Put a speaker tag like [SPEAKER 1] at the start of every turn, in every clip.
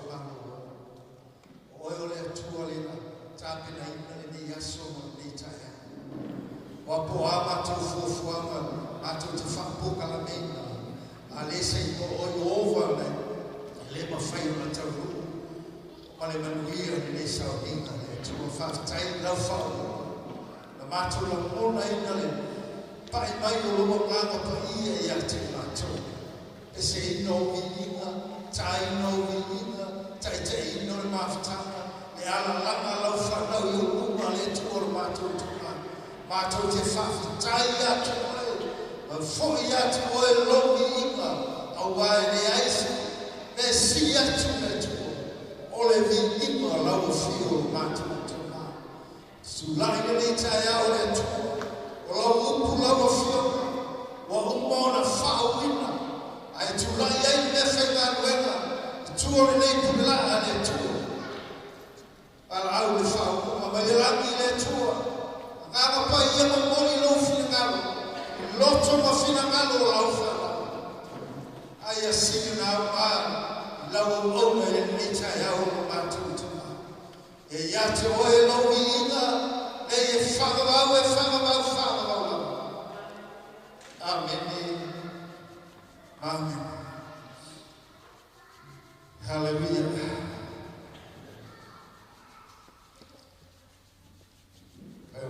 [SPEAKER 1] whamano. Oe ole atua lena, tāpena ina le ni aso mo ni taia. Wapo a mātou fuafuanga, mātou te whapoka la meina. A le se i oi ova nei, le mawhai o na tau ru. Ma le manuia ni le sao inga le tua whaftai lau whao. Na mātou la mona ina le, pai mai o loma nganga pa ia i ate mātou. E se ino vi inga, tai ino vi inga, tai te ino le mawhatanga, le ala langa lau whanau i o kuma le tua o mātou tua. Mātou te whawhatai atu oe, ma fwoi atu oe longi inga, au wae ne aisi, me si atu me tua. Ole vi inga lau whio mātou tua. Sulai ni tai au le tua, o lau upu lau whio, wa umona whauina, ai tulai ai me whenga nuenga, tua le nei pumila le tua. Ala au le whau, ma langi le tua, ngā pai ia mamori lau whingalo, loto ma whingalo lau whala. Ai a singa nā maa, lau ome le nitai au no mātou tuma. E ia te oe lau i inga, e whangavau lau. Amen. Amen. Hallelujah.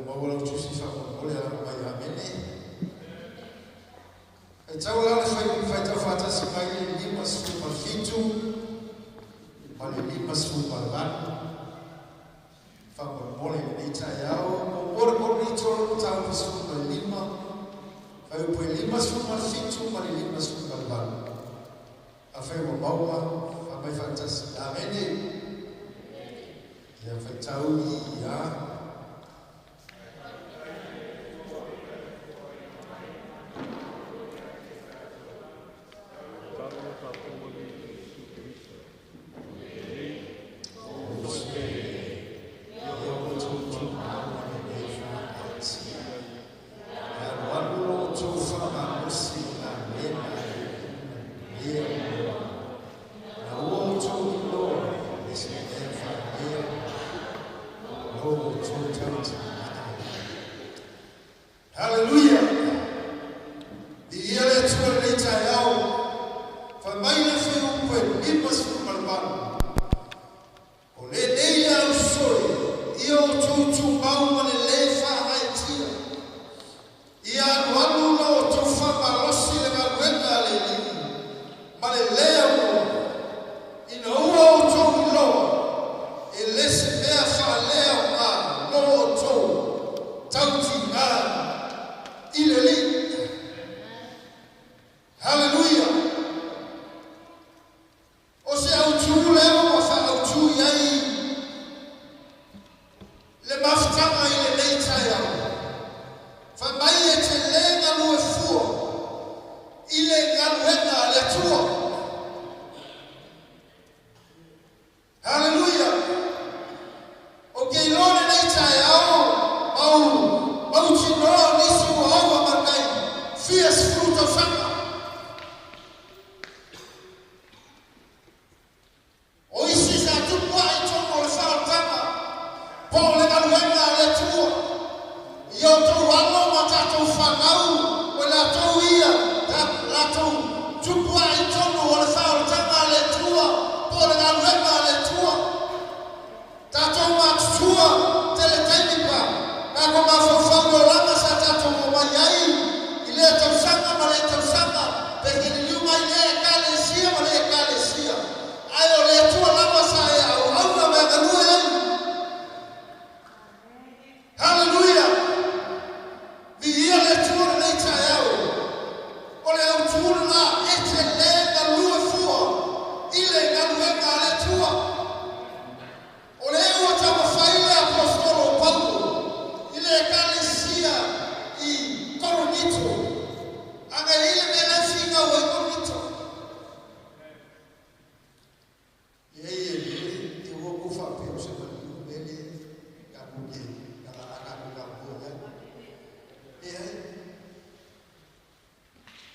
[SPEAKER 1] Mawala utusi whakon ole ala mai amene. E tau lana whai tau whatasi mai le lima sfu ma fitu, ma le lima sfu ma lana. Whakon mole le nita iau, mo mole ni toro tau sfu ma lima, whai upo e lima sfu ma fitu, ma le lima sfu ma lana. A whai wa maua, whamai whatasi amene. Ia whai tau i ia.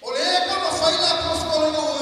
[SPEAKER 2] Olha, como foi lá para os colonos.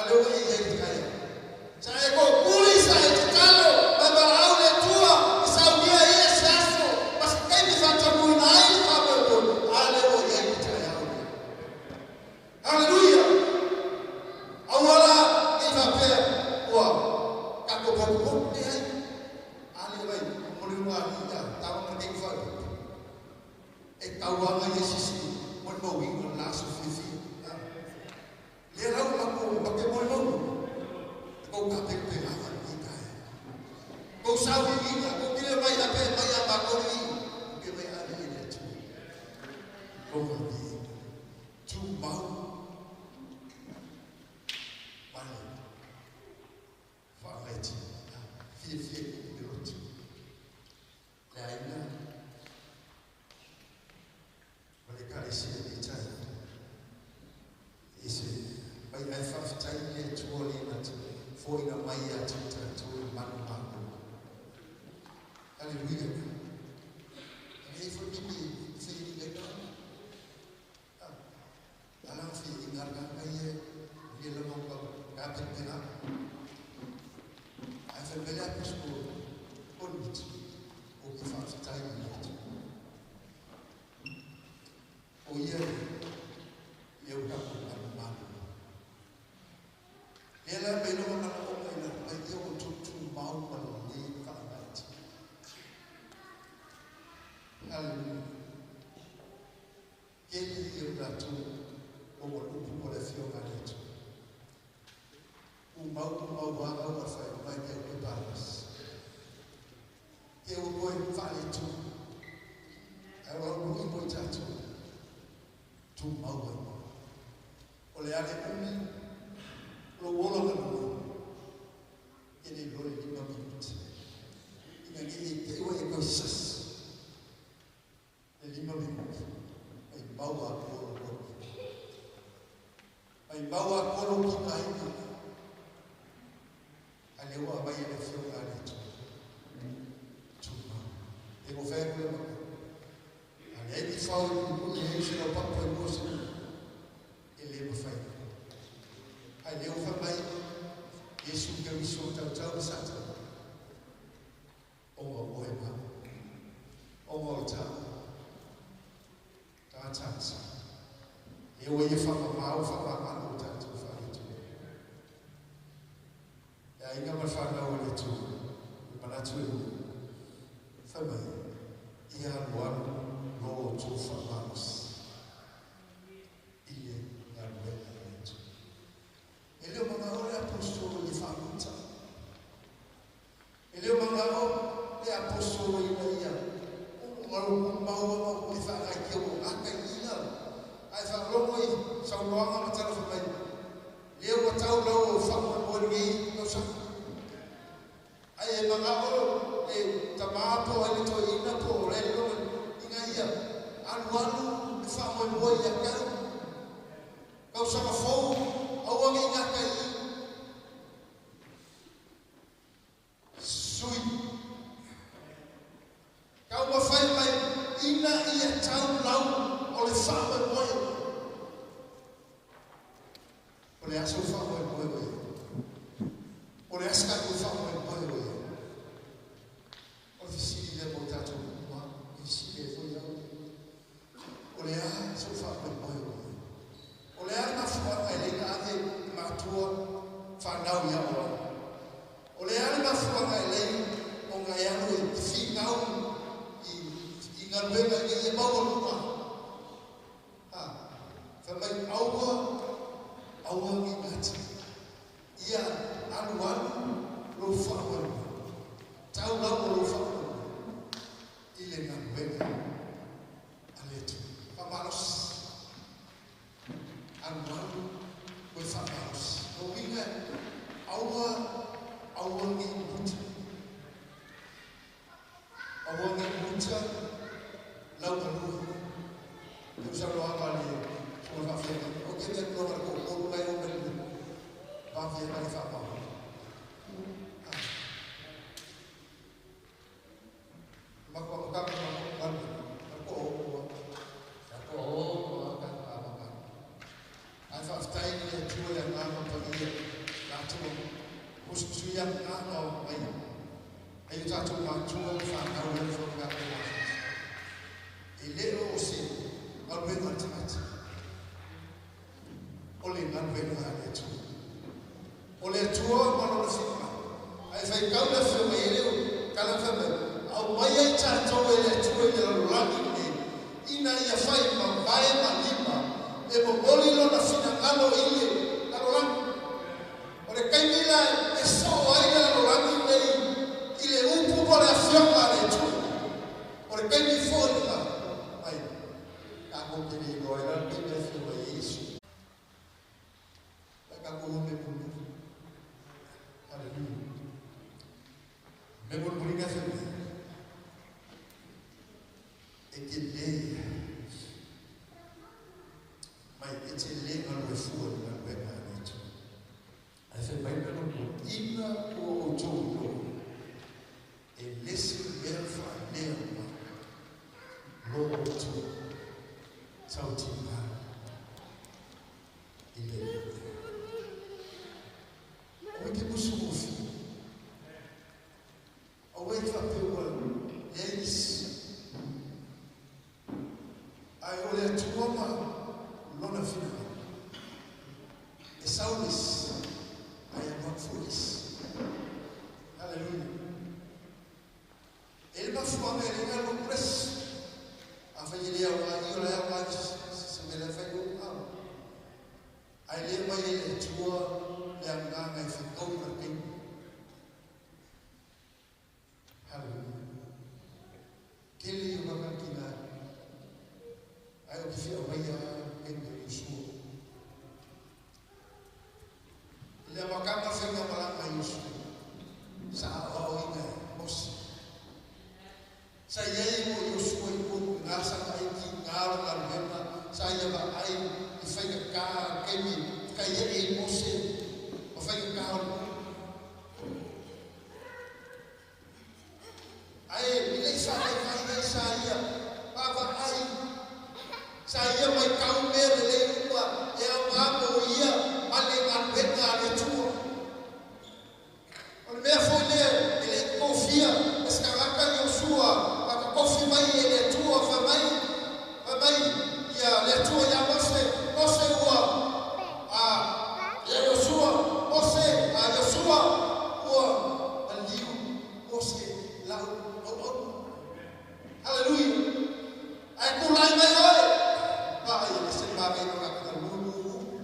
[SPEAKER 1] Aleluia, e tauanga ye sisi mo mo wingo la so fifi le la ko ba ke mo no ko ka pe pe la ni ka ko sa wi ni ko ki le mai la pe mai ba ko ni ke mai a ni le tu ko ni tu mau mai fa leti fifi de rotu la ina Isi di tai, isi bai ai fa tai le tuoli na tu, foi na mai a tu tu manu manu. Hallelujah. Nei foi bibi fi le no. Alang fi ingar ka kai le le mo ka pe pena. Ai fa bela pesco onit o que fa tai le tu. O ia eu da mano ela pelo na o ela vai eu tu mau para ni fa bate aleluia ele eu da tu o o por esse o gato o mau vai ao fa vai que o paras eu vou fazer tu eu vou botar tu tu mau oleh ale umi lo wolo lo ini lo ni minut ini ni te o e coisas ele 5 minut ai mau a kolo ki kai ale o vai ele fio ale tu mau e mo fer ko e mi fa un se lo pa po cose e le mo fai ai le o fa mai Yesu che mi so tau sata o mo e ma o mo ta sa e o ye fa ma o fa ma o ta tu fa tu ya inga ma fa na o le tu ma na tu fa mai ia no no tu famamos ile na wena yetu ile mangao ya apostolo di famuta ile mangao ya apostolo ina ngalo mau di fa ka o akaina ai fa romo i sa roanga matala fa mai le o tau lo fa mo ni no sa ai mangao e tamapo ai to ina po le lo ia anu fa mo ia ka kau sa ka fo au ngi nga kai sui kau ma fai mai ina ia tau lau o le fa mo o le aso fa mo o le aska ko fa mo o si le botato si le foi olea sofa mo olea na fua ele na ave matua fa nau ya o olea na fua ele o nga ya o fi nau i nga luega i ba o lua fa mai aua ngi ngati ia anu lo fa mo tau la lo fa ile nga luega aletu famalos anwanu we famalos o winga aua ngi muta lau kalu eu sa lo avali so fa fe o ke te no ko mai o ben va fe mai fa pa ma ko ka yang ano ay ay tato matua fa na o fo ga ko ile o se alwe matat ole na ve na le tu ole tua ma no se ma ai fai ka le fe me ile kala fe me au mai ai tato ele tu ele lo la ni ina ia fai mavae malima e momoli lona finangalo ile lalolangi. O le kaimila e so aina lalolangi nei ile upu po le afionga le tu. O le kaimi fōni la ai kako kini inoa ina kaimi afionga Yesu. Kako ume pulu. Haleluya. Memor pulinga femi. Ekele. Mai ekele ngalo fua ngalo ena neto. Afe mai ngalo ina o ojono. Elesi melfa nema. Loto. Sautima. Ile. Oike musufi. Oike fapewa. Yes. Ai ole tuoma lona fina. E saulis. I am not foolish. Hallelujah. Ele mafuanga ele ngalo press. Afanyilia wa yola ya wa semela fayo. Ai le mai ele tua yang ngai ficou na tem. Hallelujah. Kele yo bakakina. Ai o que fia vai a quem Yesu. Ele makanga fenga malanga Yesu. Sa o ina mos. Sa ye mo Yesu ko ngasa ai ki ngaro la mena. Sa ye ba ai i fenga ka kemi ka ye e mose. Fai kahon. Ai ile sai ia. Baba ai. Saya mai kau mere le kwa e wa mo ia ale ngan beta le tuo. O me foi le ele confia escaraca Joshua para confia mai ele tuo fa mai ia le tuo ya mose ua Joshua Joshua ua aliu mose lau haleluya ai kulai mai oi ba ai se ba mai no ka lulu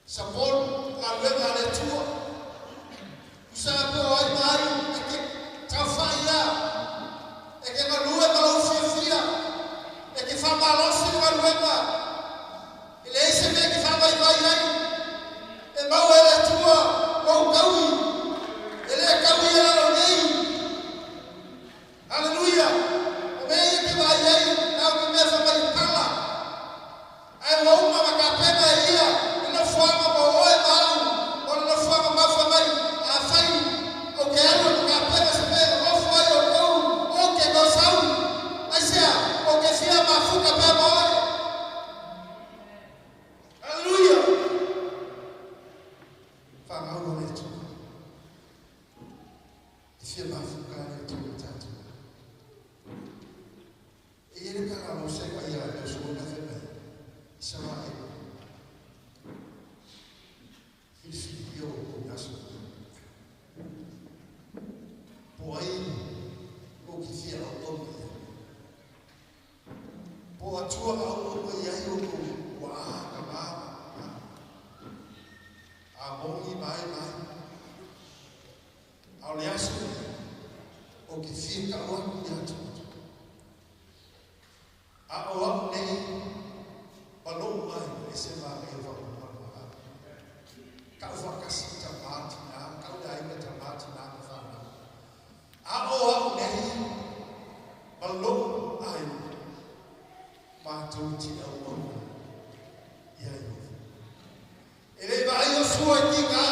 [SPEAKER 1] sapon la venga le tuo sa po ai mai ke tafaia e ke ma lue ma lo fia e ke fa ba lo si ma luema ele se me ke fa mai ai e mau ele tua mau kaui ele kaui ala nei haleluya o me ke vai ai au que me fa mai pala ai mau ma ka pena ia na forma ba oi mau o na forma ma fa mai a fai o que ela ka pena se me o foi o que go sau ai se o que fia ma fuka pa moi haleluya. Fala o leito. Fia ma fuka le tu tatu. E ele cara não sei qual é a sua na fé. Chama ele. Ele filho o nosso. Poi o que fia o todo. Po a tua ao o ia o wa kama. Abongi mai. Aliás, o que fica o ambiente. A o nem balou mai esse vai eu vou falar. Causa casita mate na, cauda ainda mate na fama. A o nem balou ai. Matou ti o amor. E aí ele vai o sua diga.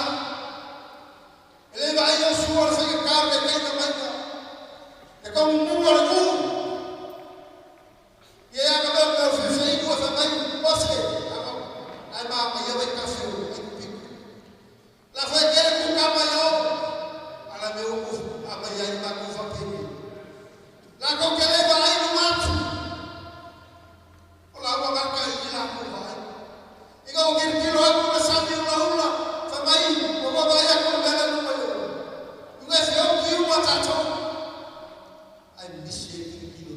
[SPEAKER 1] Ele vai o sua fica carne que ainda mais. É como um mundo. E aí acabou meu filho duas também. Você. Aí mama eu vai café. Lá foi aquele com camarão. Ala meu amanhã vai com papel. Lá com que ele vai no mato. Olá, uma marca aí lá com vai. Ikaw kilo ko na sabi hula famai mababaya ko na no mayo. Yung kasi yung matato. I miss you kilo.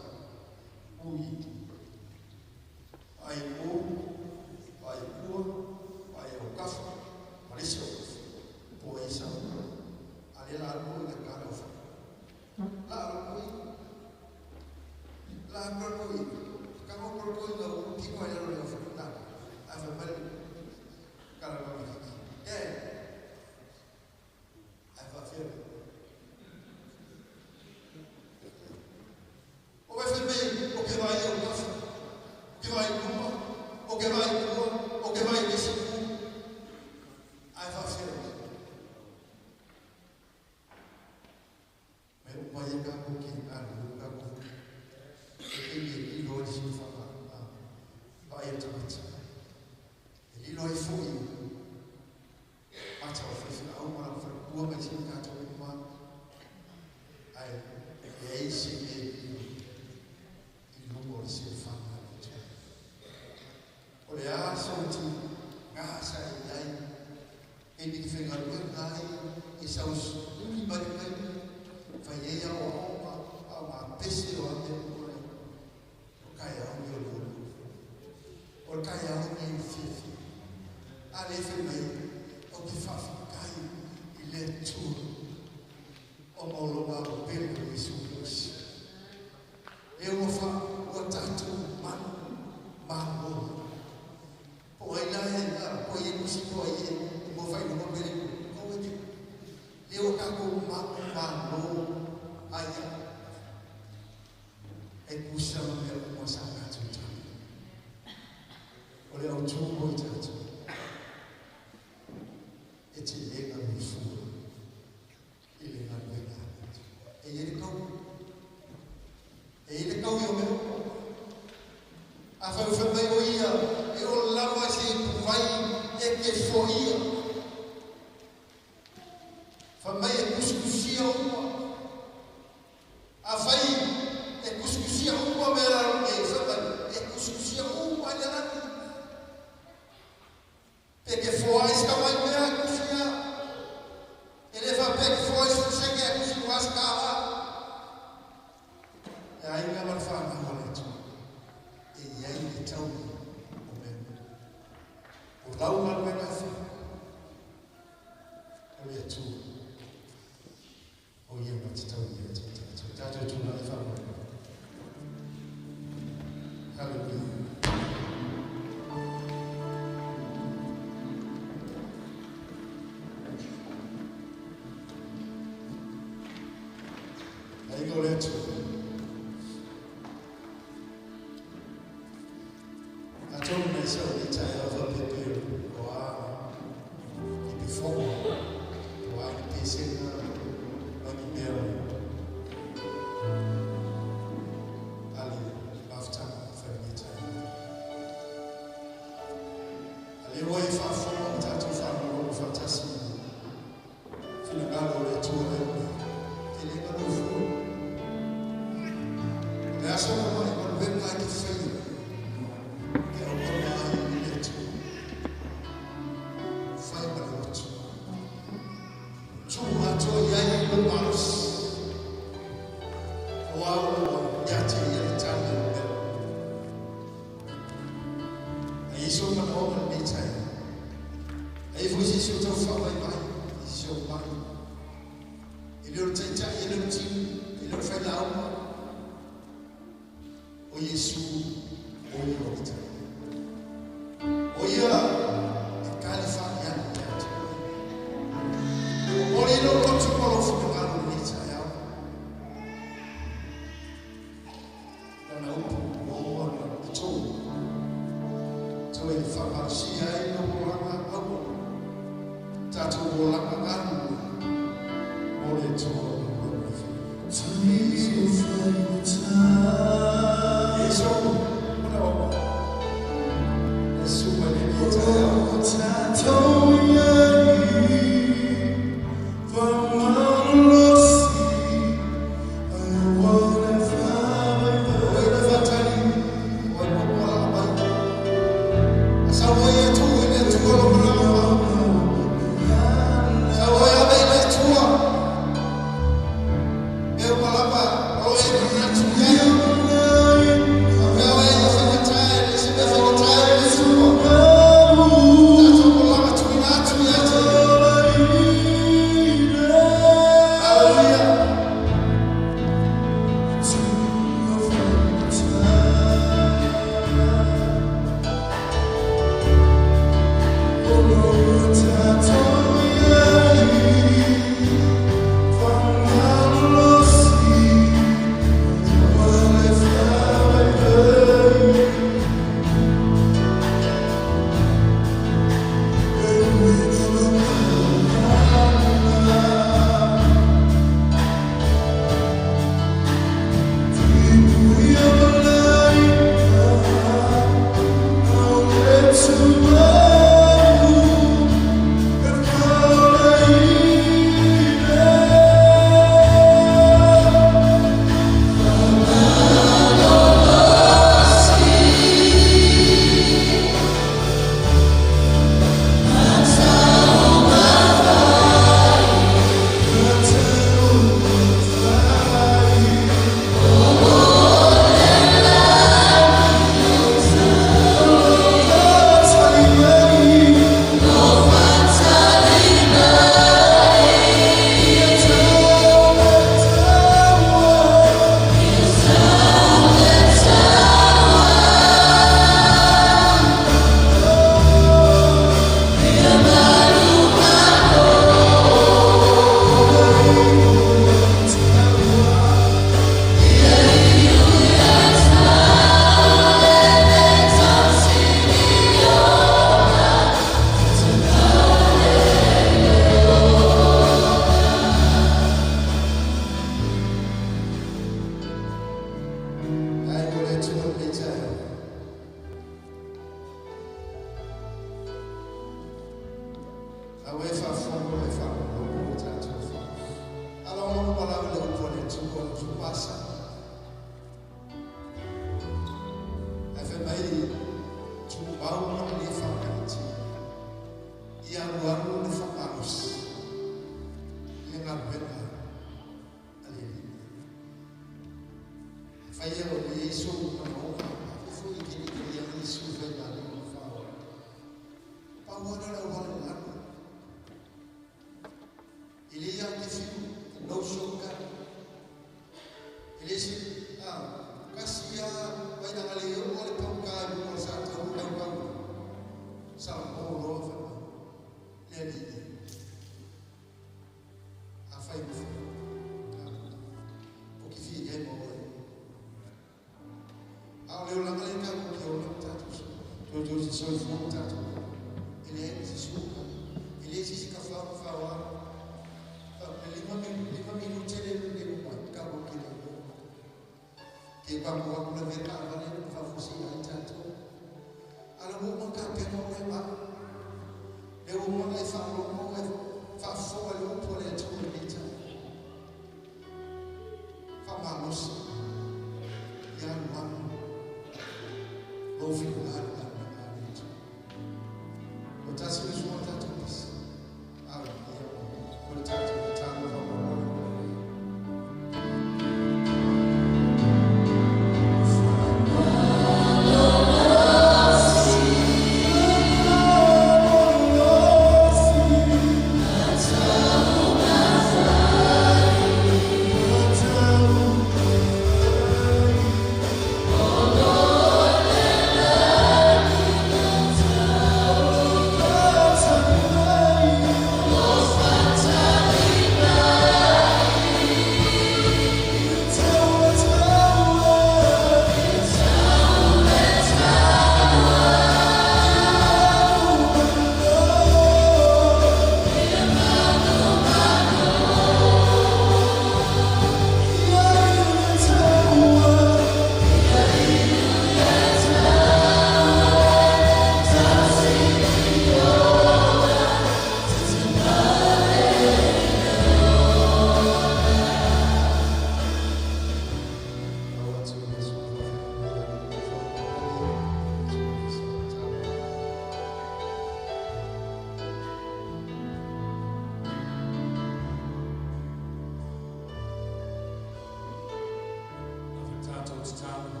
[SPEAKER 2] tātou tāmu.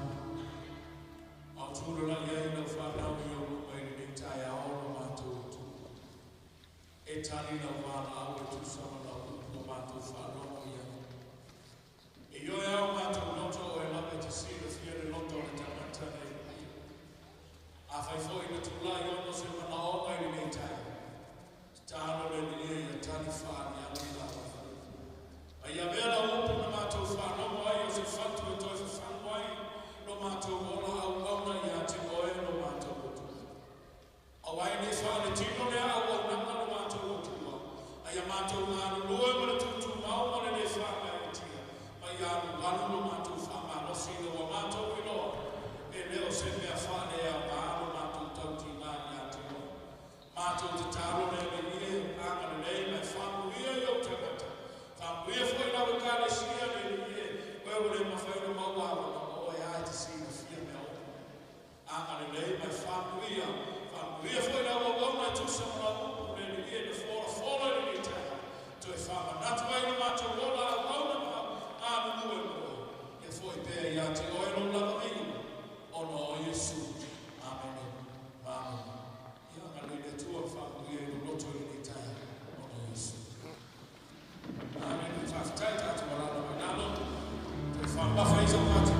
[SPEAKER 2] Au tūrora iei na whanau i o mai ni tai aoro mātou tu. E tani na wāna au e tu sama na upo mātou whanau ia. E oi au mātou noto o e lape te sira fiere loto le tamata nei. A whai fōi na tūlai ono se mana o mai ni tai. Tāno le ni e a tani whāni a ni lawa. A ia mea upo na mātou whanau ai o se whantu e toi whanau ai. No mātou ola au auna i a te oe no mātou otu. Awai nei whāne tino lea au au nanga no mātou otu. A ia mātou ngānu loe mana tutu mau mana nei whāne ai tia. Ma ia anu ganu no mātou whāma no sino wa mātou i loa. E leo se mea whāne a māno mātou tauti ngāni a te oe. Mātou te tāro nei me ie, āngana nei mai whāmu ia i au tangata. Whāmu ia fwoi nau e kāre sia nei ie, wewe le mawhaina mauawa. To see the fear now. I'm going to lay my family for now. I'll go to some of the year before falling in time to a farmer. That's why no matter what I'll go I'm going to if we pay Yati oil love me or no, you soon. Amen. Amen. Young and the two of family will not to any time or no, you soon. Amen. If I've tied out to Malano, the farmer face of Martin.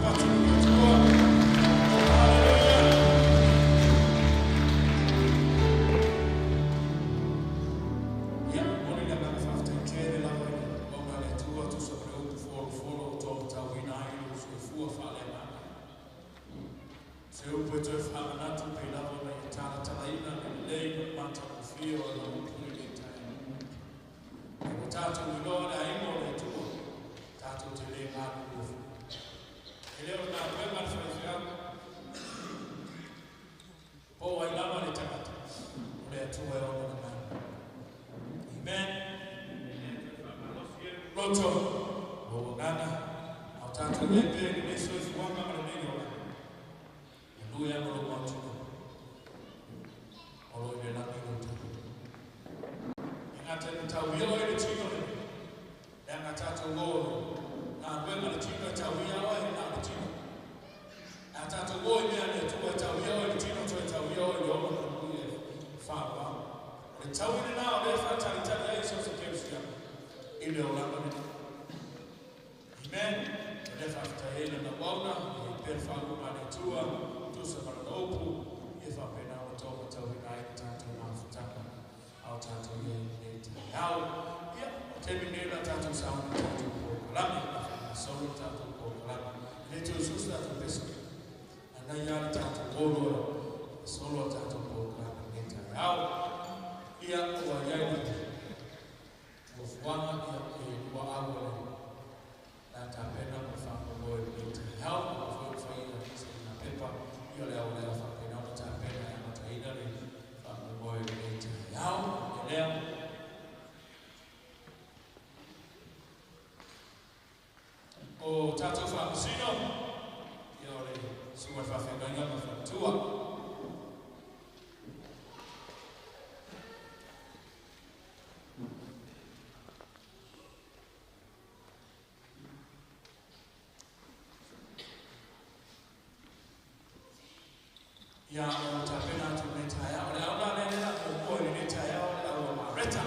[SPEAKER 2] Ya utapenda tumeta yao leo nenda kwa nileta yao au mareta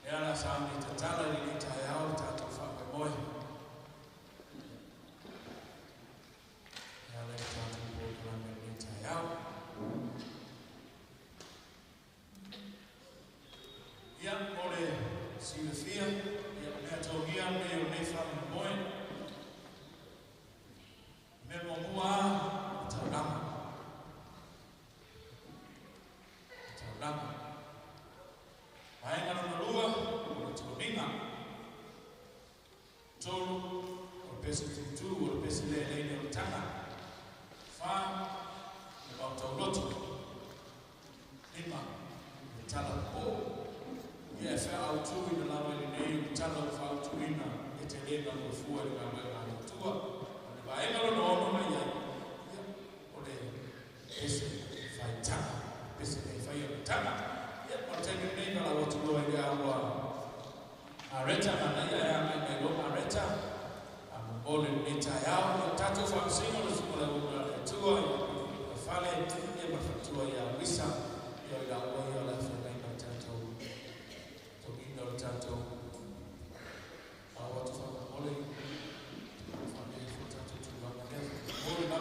[SPEAKER 2] yana sababu nitatala nileta yao tatofa kwa moyo yana tatu kwa nileta yao ya ole silfia ya metogia leo nefa moyo memomua ole mita yao 350 na sumala tua fale ya mafatua ya wisa ya ila ya la fana na tatu tokino tatu watu fa ole fale tatu tu bangale ole ba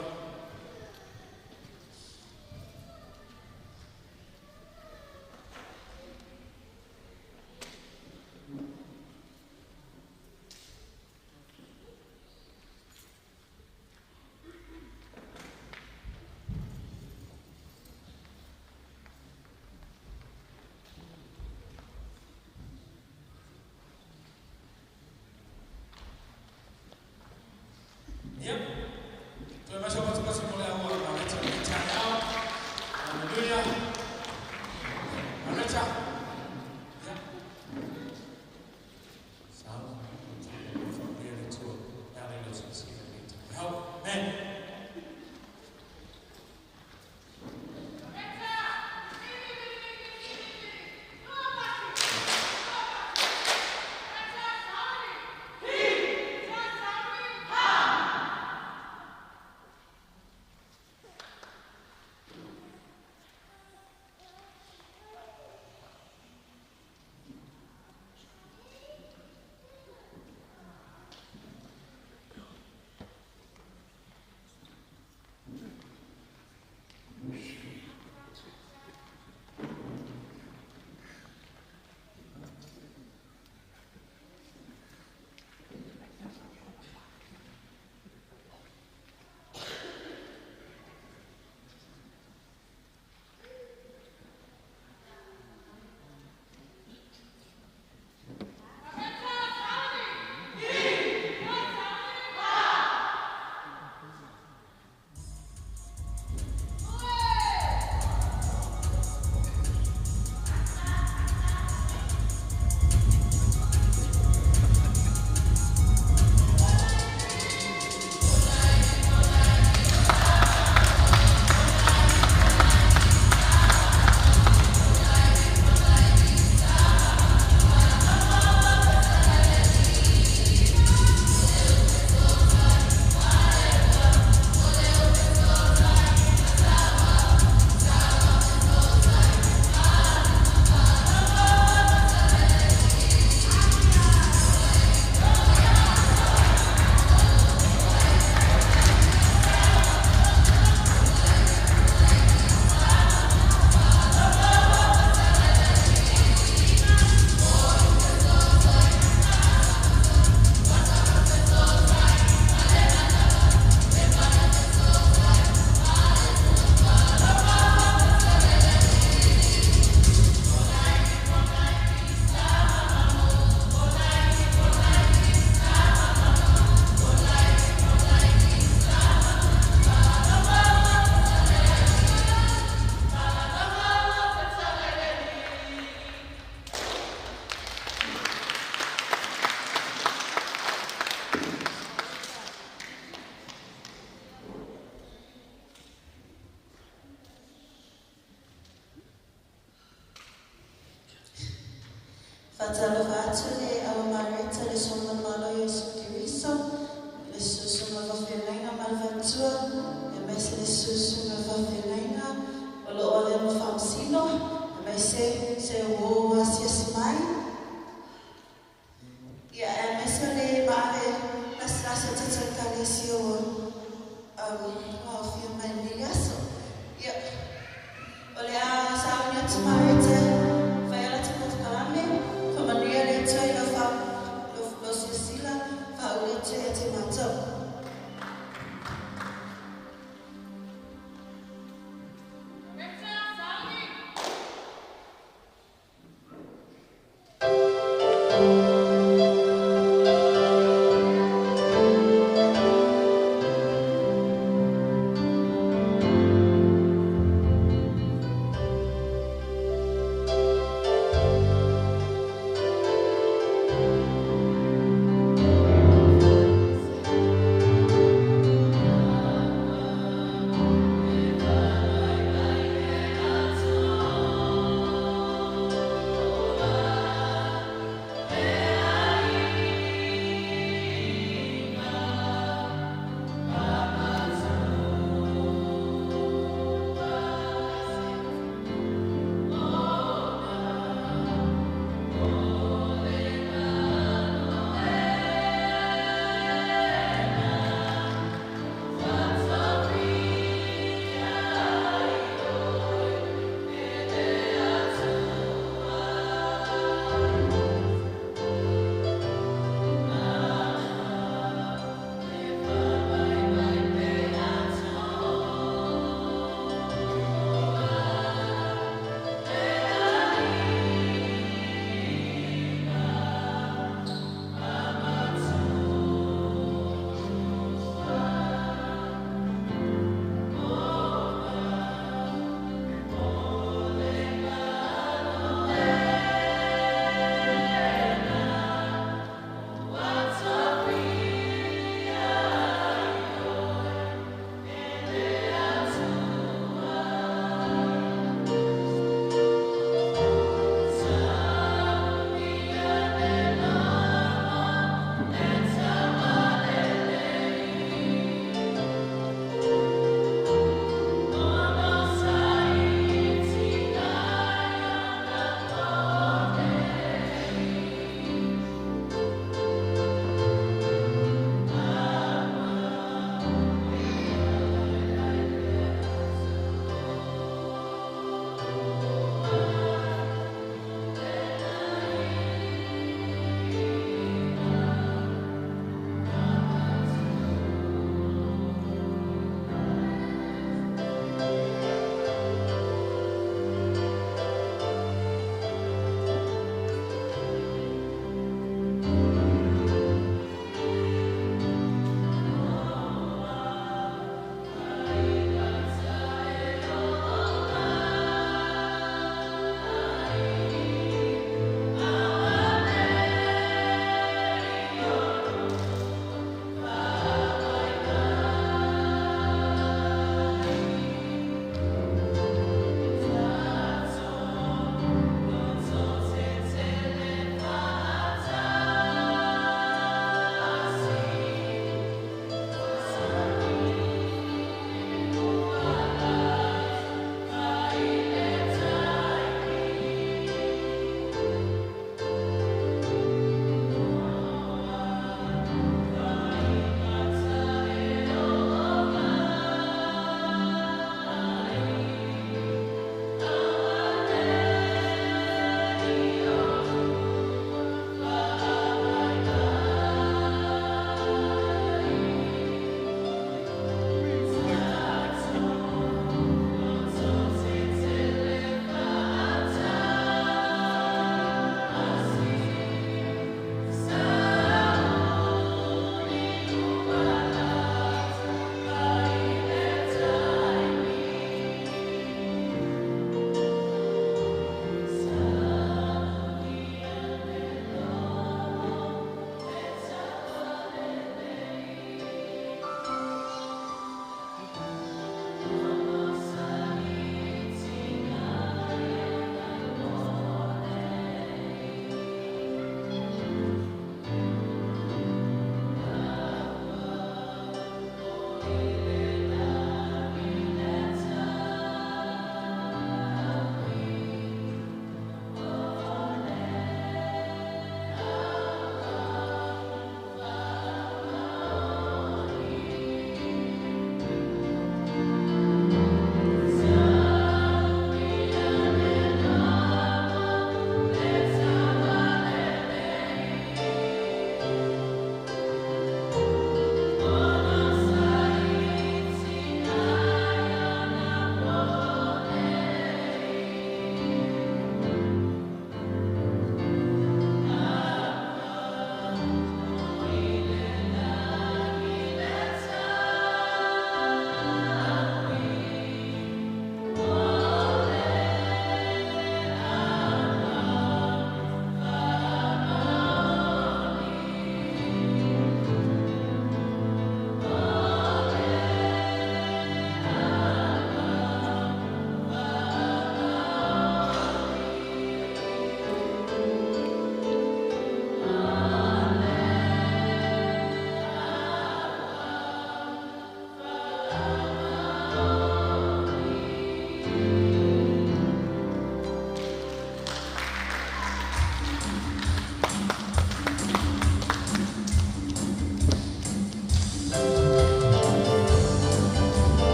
[SPEAKER 3] Fatalofa atu le awa mareta le soma malo Yesu Kiriso, le susu ma whawhenenga malvatua, e mese le susu ma whawhenenga, o lo ole ma whamsino, e mese se wo asias mai. Ia e mese le maale nasasa tatakale sio o fia mai ni aso. Ia ole a sa nia tumarete, whaela te potukalame, Maria le tei na fa lo sila fa le tei te matau.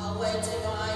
[SPEAKER 3] Away to my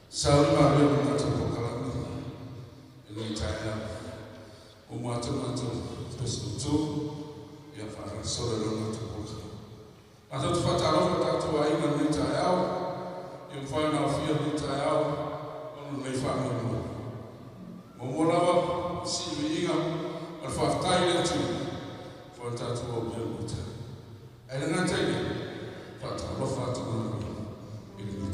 [SPEAKER 4] Saudi Maria matu pokalani ini China umatu pesutu ya fara sore matu pokala atau fatalo fatatu aina ni tayao yang fana afia ni tayao onu nei fami mo momolawa si winga al fatai le tu fatatu o beluta ele ngatele fatalo fatatu ini ni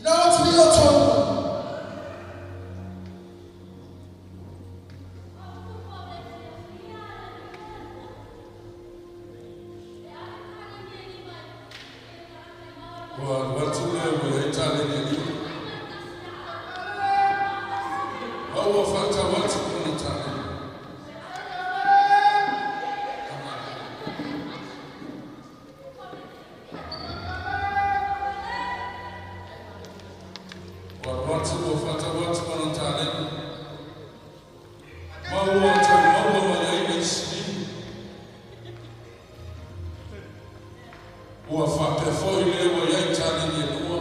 [SPEAKER 1] Now to be your tongue.
[SPEAKER 4] watu wafata watu wanatale maua mayaina isini wafate foile wayaitale nyekua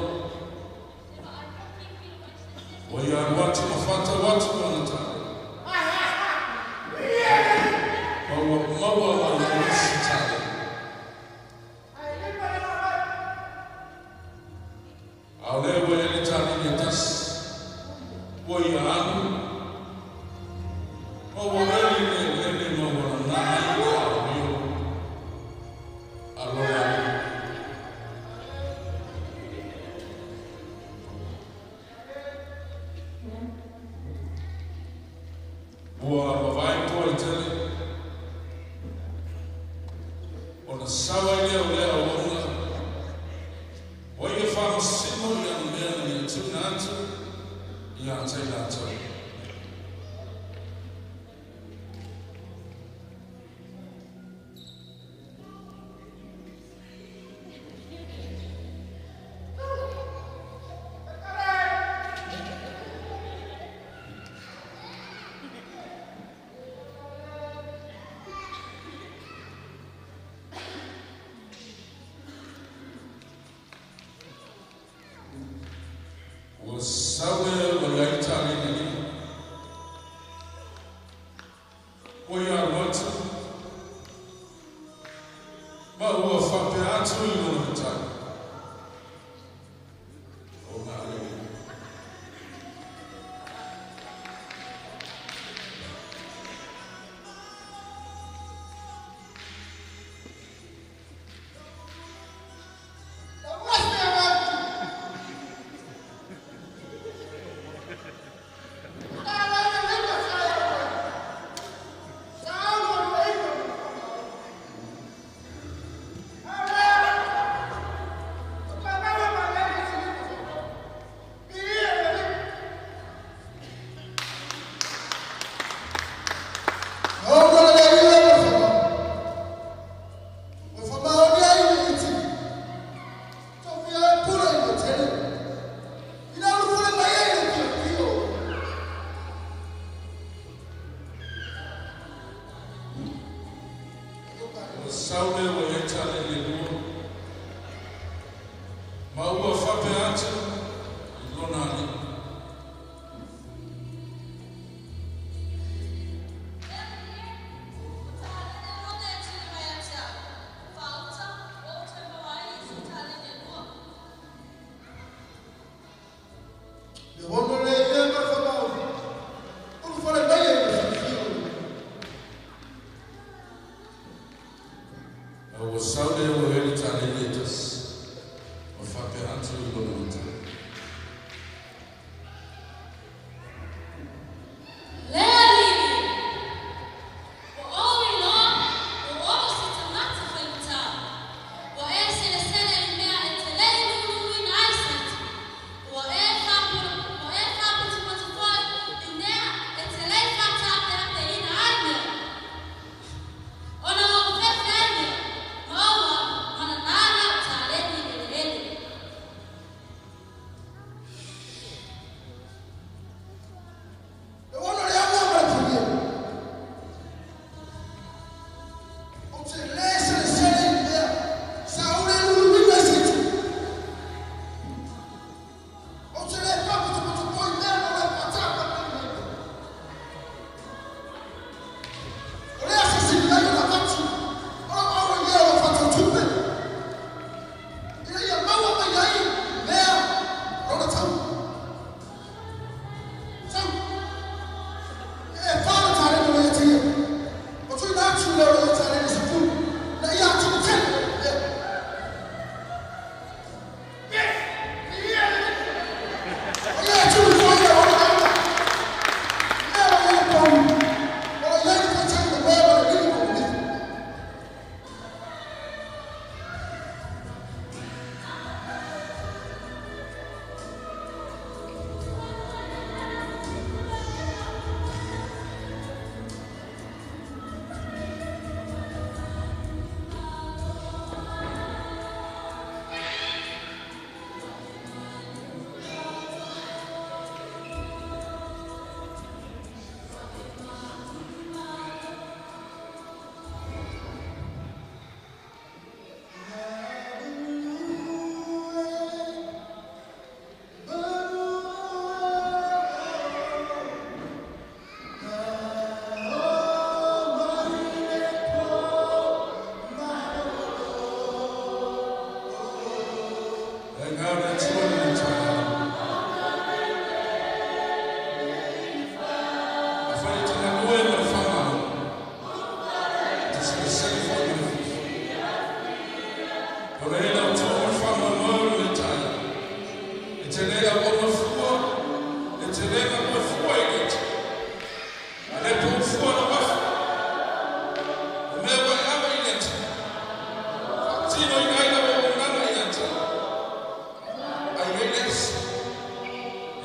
[SPEAKER 4] wayar watu wafata watu wanatale maua mayaina isitale Alewa yalitani yatas wayanu mawali nene mawanai awio alwani wa bavai poitele ona sawa ile awona Oye fam simo yang mena yang tunanto yang cailato. Sawe wayaitali nini Oya watu Maua fape atu ilo natali Omale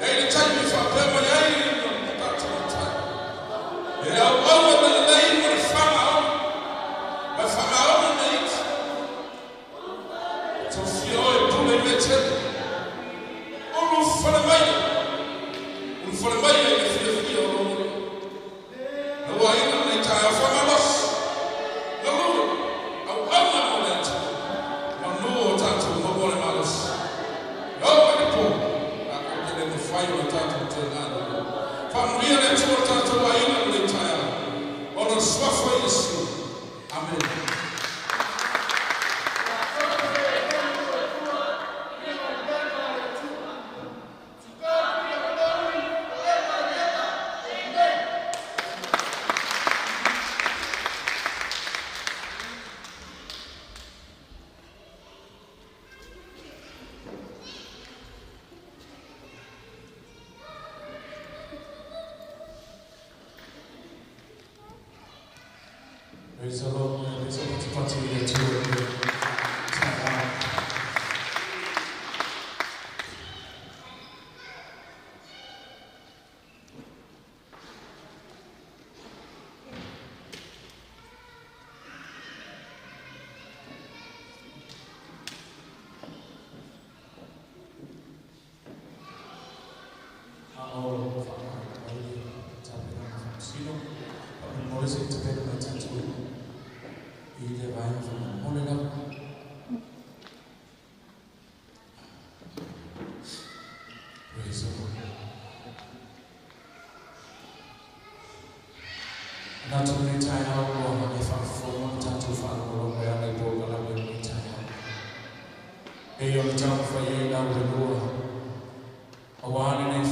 [SPEAKER 4] Ele time for pema yai no mutata mutata. Ele au na lei no fama ma fama o mate. To fio e pule mete. Ulu fole mai e fio o. No wa ina na ta fama los. No au na momento. Manu tatu no bole malos. Fire tatu tena. Familia yetu tatu waina mletaya. Ona swafa Yesu. Amen.
[SPEAKER 2] Praise the Lord. Let's continue to Ayo, jump for you now, the Lord. A one in a